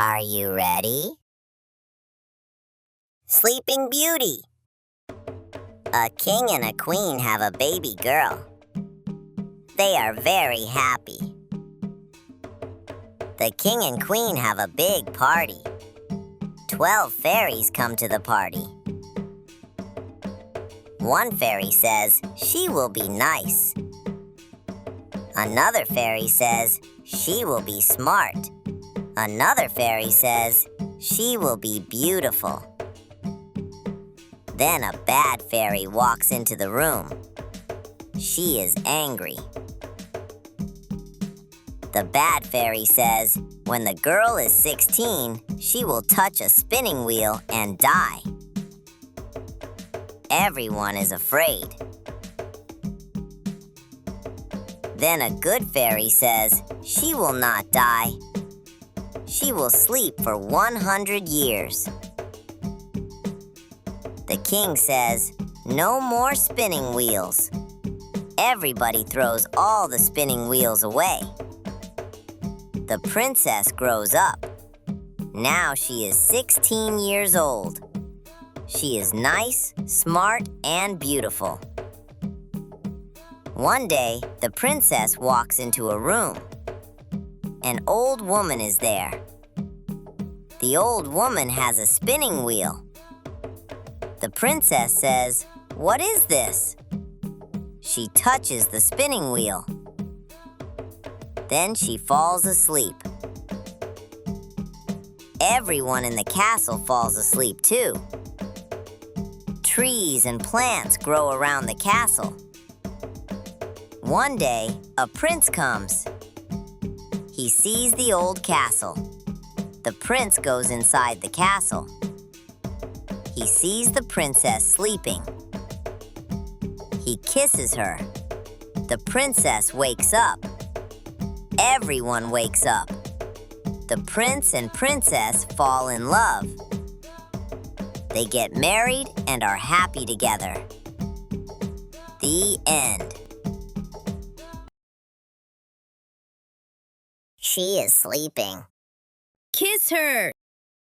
Are you ready? Sleeping Beauty. A king and a queen have a baby girl. They are very happy. The king and queen have a big party. 12 fairies come to the party. One fairy says she will be nice. Another fairy says she will be smart. Another fairy says she will be beautiful. Then a bad fairy walks into the room. She is angry. The bad fairy says when the girl is 16, she will touch a spinning wheel and die. Everyone is afraid. Then a good fairy says she will not die. She will sleep for 100 years. The king says, "No more spinning wheels." Everybody throws all the spinning wheels away. The princess grows up. Now she is 16 years old. She is nice, smart, and beautiful. One day, the princess walks into a room. An old woman is there. The old woman has a spinning wheel. The princess says, "What is this?" She touches the spinning wheel. Then she falls asleep. Everyone in the castle falls asleep too. Trees and plants grow around the castle. One day, a prince comes. He sees the old castle. The prince goes inside the castle. He sees the princess sleeping. He kisses her. The princess wakes up. Everyone wakes up. The prince and princess fall in love. They get married and are happy together. The end. She is sleeping. Kiss her!